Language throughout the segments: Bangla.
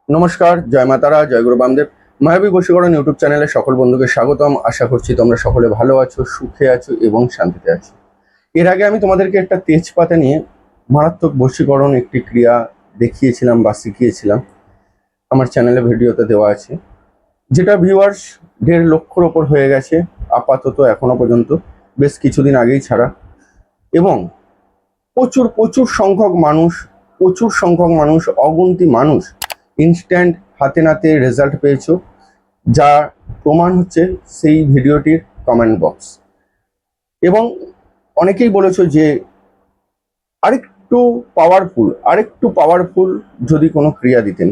নমস্কার, জয় মাতারা, জয় গুরু বামদেব। মায়াবী বশীকরণ ইউটিউব চ্যানেলে সকল বন্ধুকে স্বাগতম। আশা করছি তোমরা সকলে ভালো আছো, সুখে আছো এবং শান্তিতে আছো। এর আগে আমি তোমাদেরকে একটা তেজপাতা নিয়ে মারাত্মক বশীকরণ একটি ক্রিয়া দেখিয়েছিলাম বা শিখিয়েছিলাম। আমার চ্যানেলে ভিডিওতে দেওয়া আছে, যেটা ভিউয়ার্স 1.5 লক্ষর ওপর হয়ে গেছে আপাতত, এখনো পর্যন্ত, বেশ কিছুদিন আগেই ছাড়া। এবং প্রচুর প্রচুর সংখ্যক মানুষ, অগুন্তি মানুষ ইনস্ট্যান্ট হাতে নাতে রেজাল্ট পেয়েছো, যা প্রমাণ হচ্ছে সেই ভিডিওটির কমেন্ট বক্স। এবং অনেকেই বলেছো যে আরেকটু পাওয়ারফুল যদি কোনো ক্রিয়া দিতেন।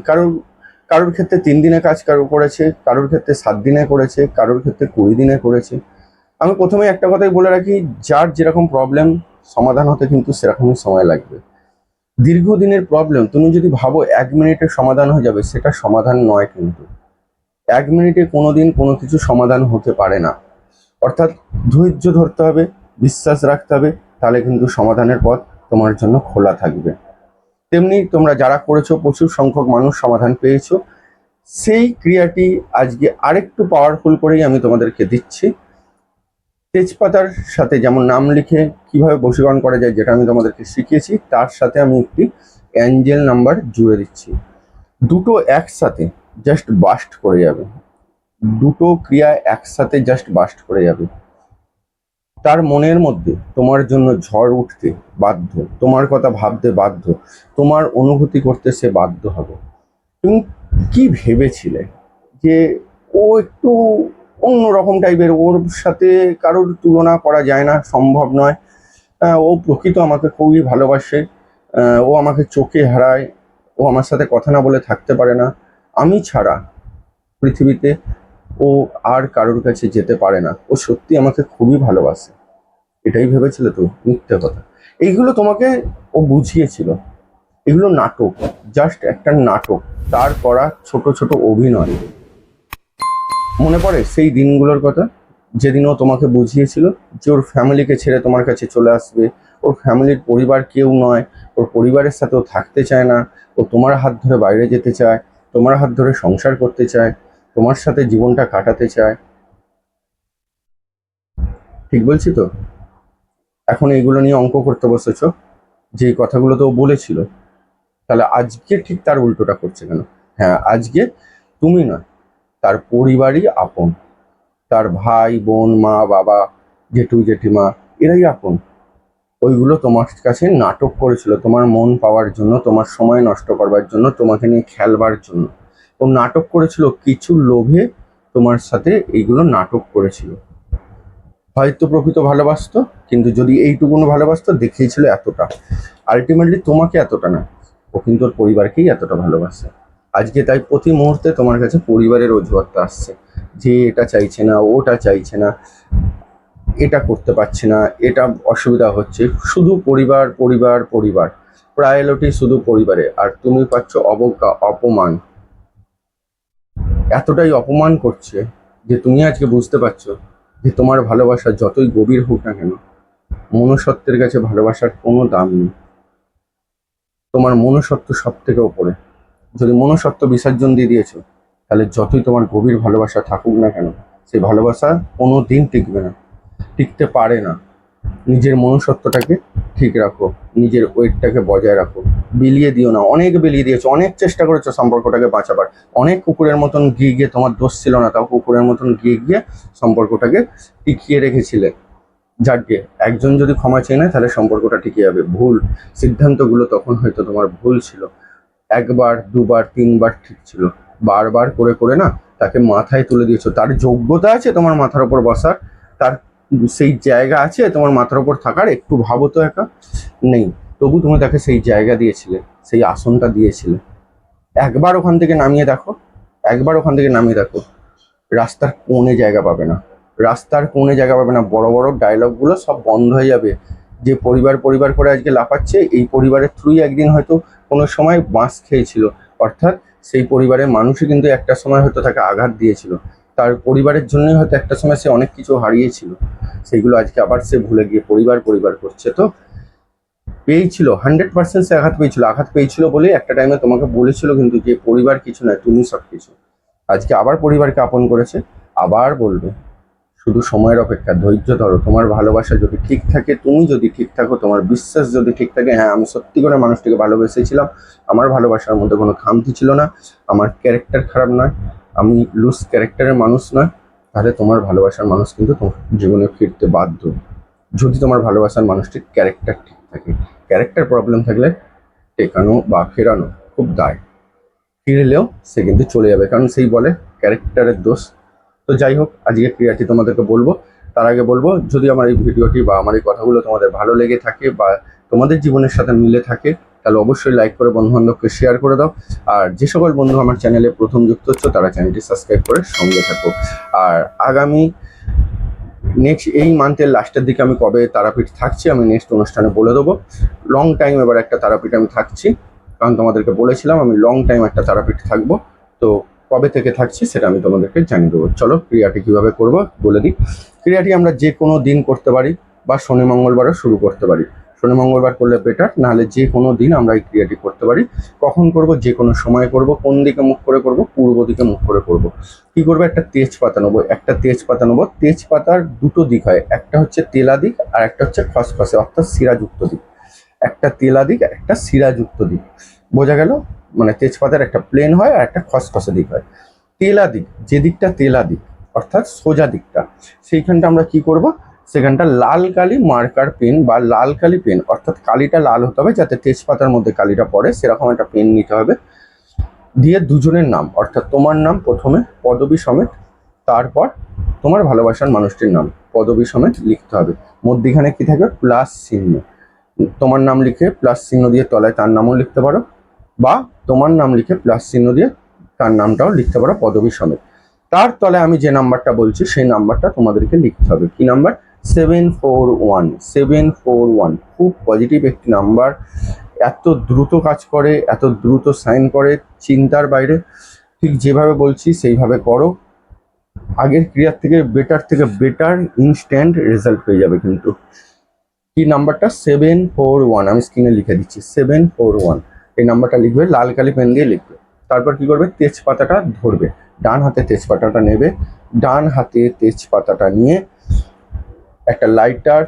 কারোর ক্ষেত্রে 3 দিনে কাজ করেছে, কারোর ক্ষেত্রে 7 দিনে করেছে, কারোর ক্ষেত্রে 20 দিনে করেছে। আমি প্রথমে একটা কথাই বলে রাখি, যার যেরকম প্রবলেম সমাধান হতে কিন্তু সেরকমই সময় লাগবে। দীর্ঘদিনের প্রবলেম তুমি যদি ভাবো 1 মিনিটে সমাধান হয়ে যাবে, সেটা সমাধান নয়। কিন্তু 1 মিনিটে কোনোদিন কোনো কিছু সমাধান হতে পারে না। অর্থাৎ ধৈর্য ধরতে হবে, বিশ্বাস রাখতে হবে, তাহলে কিন্তু সমাধানের পথ তোমার জন্য খোলা থাকবে। তেমনি তোমরা যারা করেছো, প্রচুর সংখ্যক মানুষ সমাধান পেয়েছো। সেই ক্রিয়াটি আজকে আরেকটু পাওয়ারফুল করেই আমি তোমাদেরকে দিচ্ছি। তেজপাতার সাথে যেমন নাম লিখে কিভাবে বশীকরণ করা যায়, যেটা আমি তোমাদেরকে শিখিয়েছি, তার সাথে আমি একটি অ্যাঞ্জেল নাম্বার জুড়ে দিচ্ছি। দুটো একসাথে জাস্ট বাস্ট করে যাবে, দুটো ক্রিয়া একসাথে জাস্ট বাস্ট করে যাবে। তার মনের মধ্যে তোমার জন্য ঝড় উঠতে বাধ্য, তোমার কথা ভাবতে বাধ্য, তোমার অনুভূতি করতে সে বাধ্য হবে। তুমি কি ভেবেছিলে যে ও একটু অন্যরকম টাইপের, ওর সাথে কারোর তুলনা করা যায় না, সম্ভব নয়, ও প্রকৃত আমাকে খুবই ভালোবাসে, ও আমাকে চোখে হারায়, ও আমার সাথে কথা না বলে থাকতে পারে না, আমি ছাড়া পৃথিবীতে ও আর কারোর কাছে যেতে পারে না, ও সত্যি আমাকে খুবই ভালোবাসে। এটাই ভেবেছিলে তো? মিথ্যে কথা। এইগুলো তোমাকে ও বুঝিয়েছিল। এগুলো নাটক, জাস্ট একটা নাটক, তার করা ছোট ছোট অভিনয়। মনে পড়ে সেই দিনগুলোর কথা, যেদিন ও তোমাকে বুঝিয়েছিল যে ওর ফ্যামিলিকে ছেড়ে তোমার কাছে চলে আসবে, ওর ফ্যামিলির পরিবার কেউ নয়, ওর পরিবারের সাথে ও থাকতে চায় না, ও তোমার হাত ধরে বাইরে যেতে চায়, তোমার হাত ধরে সংসার করতে চায়, তোমার সাথে জীবনটা কাটাতে চায়। ঠিক বলছি তো? এখন এইগুলো নিয়ে অঙ্ক করতে বসেছো, যে কথাগুলো তো ও বলেছিল, তাহলে আজকে ঠিক তার উল্টোটা করছে কেন? হ্যাঁ, আজকে তুমি নয়, তার পরিবারই আপন, তার ভাই বোন, মা বাবা, জেঠু জেঠিমা, এরাই আপন। ওইগুলো তোমার কাছে নাটক করেছিল, তোমার মন পাওয়ার জন্য, তোমার সময় নষ্ট করবার জন্য, তোমাকে নিয়ে খেলবার জন্য। ও নাটক করেছিল, কিছু লোভে তোমার সাথে এইগুলো নাটক করেছিল। হয়তো প্রকৃত ভালোবাসতো, কিন্তু যদি এইটুকুনো ভালোবাসতো, দেখিয়েছিল এতটা। আলটিমেটলি তোমাকে এতটা না, ও কিন্তু ওর পরিবারকেই এতটা ভালোবাসে। আজকে তাই প্রতি মুহূর্তে তোমার কাছে পরিবারের অজুহাতটা আসছে, যে এটা চাইছে না, ওটা চাইছে না, এটা করতে পারছে না, এটা অসুবিধা হচ্ছে, শুধু পরিবার পরিবার পরিবার, প্রায়োরিটি শুধু পরিবারে, আর তুমি পাচ্ছ অবজ্ঞা, অপমান। এতটাই অপমান করছে যে তুমি আজকে বুঝতে পারছো যে তোমার ভালোবাসা যতই গভীর হোক না কেন, মনুষ্যত্বের কাছে ভালোবাসার কোনো দাম নেই। তোমার মনুষ্যত্ব সব থেকে ওপরে। যদি মনুষ্যত্ব বিসর্জন দিয়ে দিয়েছো, তাহলে যতই তোমার গভীর ভালোবাসা থাকুক না কেন, সেই ভালোবাসা কোনো দিন টিকবে না, টিকতে পারে না। নিজের মনুষ্যত্বটাকে ঠিক রাখো, নিজের ওয়েটটাকে বজায় রাখো, বিলিয়ে দিও না। অনেক বিলিয়ে দিয়েছো, অনেক চেষ্টা করেছো সম্পর্কটাকে বাঁচাবার, অনেক কুকুরের মতন গিয়ে গিয়ে, তোমার দোষ ছিল না তাও কুকুরের মতন গিয়ে গিয়ে সম্পর্কটাকে টিকিয়ে রেখেছিলে। যাকে একজন যদি ক্ষমা চেয়ে নেয়, তাহলে সম্পর্কটা টিকে যাবে। ভুল সিদ্ধান্তগুলো তখন হয়তো তোমার ভুল ছিল, একবার দুবার তিনবার ঠিক ছিল, বারবার করে করে না তাকে মাথায় তুলে দিয়েছো। তার যোগ্যতা আছে তোমার মাথার ওপর বসার, তার সেই জায়গা আছে তোমার মাথার ওপর থাকার? একটু ভাবো তো, একা নেই, তবু তুমি তাকে সেই জায়গা দিয়েছিলে, সেই আসনটা দিয়েছিলে। একবার ওখান থেকে নামিয়ে দেখো, একবার ওখান থেকে নামিয়ে দেখো, রাস্তার কোণে জায়গা পাবে না, রাস্তার কোণে জায়গা পাবে না। বড় বড় ডায়লগগুলো সব বন্ধ হয়ে যাবে। যে পরিবার পরিবার করে আজকে লাফাচ্ছে, এই পরিবারের থ্রুই একদিন হয়তো কোনো সময় বাঁশ খেয়েছিল, অর্থাৎ সেই পরিবারের মানুষই কিন্তু একটা সময় হয়তো তাকে আঘাত দিয়েছিল, তার পরিবারের জন্যই হয়তো একটা সময় সে অনেক কিছু হারিয়েছিল। সেইগুলো আজকে আবার সে ভুলে গিয়ে পরিবার পরিবার করছে। তো পেয়েছিল, 100% সে আঘাত পেয়েছিল। আঘাত পেয়েছিল বলে একটা টাইমে তোমাকে বলেছিল কিন্তু যে পরিবার কিছু নয়, তুমি সব কিছু। আজকে আবার পরিবারকে আপন করেছে, আবার বলবে। শুধু সময়ের অপেক্ষা, ধৈর্য ধরো। তোমার ভালোবাসা যদি ঠিক থাকে, তুমি যদি ঠিক থাকো, তোমার বিশ্বাস যদি ঠিক থাকে, হ্যাঁ আমি সত্যি করে মানুষটিকে ভালোবেসেছিলাম, আমার ভালোবাসার মধ্যে কোনো খামতি ছিল না, আমার ক্যারেক্টার খারাপ নয়, আমি লুজ ক্যারেক্টারের মানুষ নয়, তাহলে তোমার ভালোবাসার মানুষ কিন্তু তোমার জীবনে ফিরতে বাধ্য, যদি তোমার ভালোবাসার মানুষটির ক্যারেক্টার ঠিক থাকে। ক্যারেক্টার প্রবলেম থাকলে টেকানো বা ফেরানো খুব দায়। ফিরলেও সে কিন্তু চলে যাবে, কারণ সেই বলে ক্যারেক্টারের দোষ। তো যাই হোক, আজকে ক্রিয়াটি তোমাদেরকে বলবো। তার আগে বলবো, যদি আমার এই ভিডিওটি বা আমার এই কথাগুলো তোমাদের ভালো লেগে থাকে বা তোমাদের জীবনের সাথে মিলে থাকে, তাহলে অবশ্যই লাইক করে বন্ধুবান্ধবকে শেয়ার করে দাও। আর যে সকল বন্ধু আমার চ্যানেলে প্রথম যুক্ত হচ্ছে, তারা চ্যানেলটি সাবস্ক্রাইব করে সঙ্গে থাকো। আর আগামী নেক্সট এই মান্থের লাস্টের দিকে আমি কবে তারাপীঠ থাকছি আমি নেক্সট অনুষ্ঠানে বলে দেবো। লং টাইম এবার একটা তারাপীঠ আমি থাকছি, কারণ তোমাদেরকে বলেছিলাম আমি লং টাইম একটা তারাপীঠ থাকবো। তো কবে থেকে থাকছি সেটা আমি তোমাদেরকে জানিয়ে দেবো। চলো ক্রিয়াটি কীভাবে করবো বলে দিই। ক্রিয়াটি আমরা যে কোনো দিন করতে পারি বা শনি মঙ্গলবারও শুরু করতে পারি। শনি মঙ্গলবার করলে বেটার, নাহলে যে কোনো দিন আমরা এই ক্রিয়াটি করতে পারি। কখন করব? যে কোনো সময় করব। কোন দিকে মুখ করে করব? পূর্ব দিকে মুখ করে করব। কি করবো? একটা তেজপাতা নেবো, একটা তেজপাতা নেবো। তেজপাতার দুটো দিক হয়, একটা হচ্ছে তেলা দিক আর একটা হচ্ছে খসখসে অর্থাৎ শিরাযুক্ত দিক। একটা তেলা দিক, একটা শিরাযুক্ত দিক, বোঝা গেল? মানে তেজপাতার একটা প্লেন হয় আর একটা খসখসে দিক হয়। তেলা দিক, যে দিকটা তেলা দিক অর্থাৎ সোজা দিকটা, সেইখানটা আমরা কি করব? সেখানটা লাল কালি মার্কার পেন বা লাল কালি পেন, অর্থাৎ কালিটা লাল হতে হবে যাতে তেজপাতার মধ্যে কালিটা পড়ে, সেরকম একটা পেন নিতে হবে। দিয়ে দুজনের নাম, অর্থাৎ তোমার নাম প্রথমে পদবী সমেত, তারপর তোমার ভালোবাসার মানুষটির নাম পদবী সমেত লিখতে হবে। মধ্যিখানে কি থাকবে? প্লাস চিহ্ন। তোমার নাম লিখে প্লাস চিহ্ন দিয়ে তলায় তার নামও লিখতে পারো, বা তোমার নাম লিখে প্লাস চিহ্ন দিয়ে তার নামটাও লিখতে পারো পদবী সমেত। তার তলায় আমি যে নাম্বারটা বলছি সেই নাম্বারটা তোমাদেরকে লিখতে হবে। কি নাম্বার? 741। 741 খুব পজিটিভ একটি নাম্বার, এত দ্রুত কাজ করে, এত দ্রুত সাইন করে, চিন্তার বাইরে। ঠিক যেভাবে বলছি সেইভাবে করো, আগের ক্রিয়ার থেকে বেটার ইনস্ট্যান্ট রেজাল্ট পেয়ে যাবে। কিন্তু কি নাম্বারটা? 741, আমি স্ক্রিনে লিখে দিচ্ছি 741। এই নাম্বারটা লিখবে, লাল কালি পেন দিয়ে লিখবে। তারপর কি করবে? তেজপাতাটা ধরবে, ডান হাতে তেজপাতাটা নেবে। ডান হাতে তেজপাতাটা নিয়ে একটা লাইটার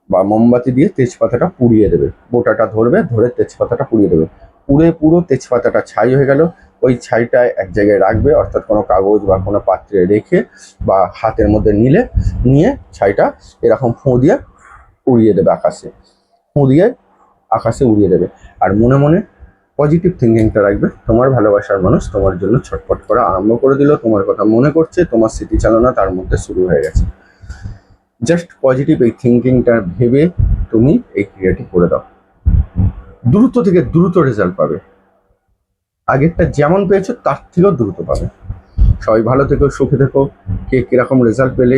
বা মোমবাতি দিয়ে তেজপাতাটা পুড়িয়ে দেবে। বোটাটা ধরবে, ধরে তেজপাতাটা পুড়িয়ে দেবে। পুড়ে পুরো তেজপাতাটা ছাই হয়ে গেল। ওই ছাইটায় এক জায়গায় রাখবে, অর্থাৎ কোনো কাগজ বা কোনো পাত্রে রেখে বা হাতের মধ্যে নিয়ে ছাইটা এরকম ফোঁ দিয়ে উড়িয়ে দেবে আকাশে। ফোঁ দিয়ে আকাশে উড়িয়ে দেবে। আর মনে মনে পজিটিভ থিঙ্কিংটা রাখবে, তোমার ভালোবাসার মানুষ তোমার জন্য ছটফট করা আরম্ভ করে দিল, তোমার কথা মনে করছে, তোমার স্মৃতিচালনা তার মধ্যে শুরু হয়ে গেছে। জাস্ট পজিটিভ এই থিঙ্কিংটা ভেবে তুমি এই ক্রিয়াটি করে দাও, দ্রুত থেকে দ্রুত রেজাল্ট পাবে। আগেরটা যেমন পেয়েছো তার থেকেও দ্রুত পাবে। সবাই ভালো থেকো, সুখে থেকো। কে কিরকম রেজাল্ট পেলে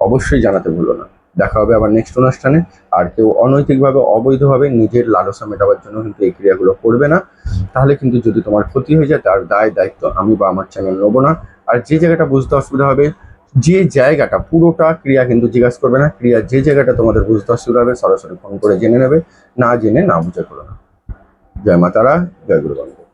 অবশ্যই জানাতে ভুলো না। দেখা হবে আবার নেক্সট অনুষ্ঠানে। আর কেউ অনৈতিকভাবে অবৈধভাবে নিজের লালসা মেটাবার জন্য কিন্তু এই ক্রিয়াগুলো করবে না, তাহলে কিন্তু যদি তোমার ক্ষতি হয়ে যায় তার দায়িত্ব আমি বা আমার চ্যানেল নেবো না। আর যে জায়গাটা বুঝতে অসুবিধা হবে, যে জায়গাটা, পুরোটা ক্রিয়া কিন্তু জিজ্ঞাসা করবে না, ক্রিয়া যে জায়গাটা তোমাদের বুঝতে অসুবিধা হবে সরাসরি ফোন করে জেনে নেবে, না জেনে না বুঝে করো না। জয় মা তারা, জয় গুরু বাবা।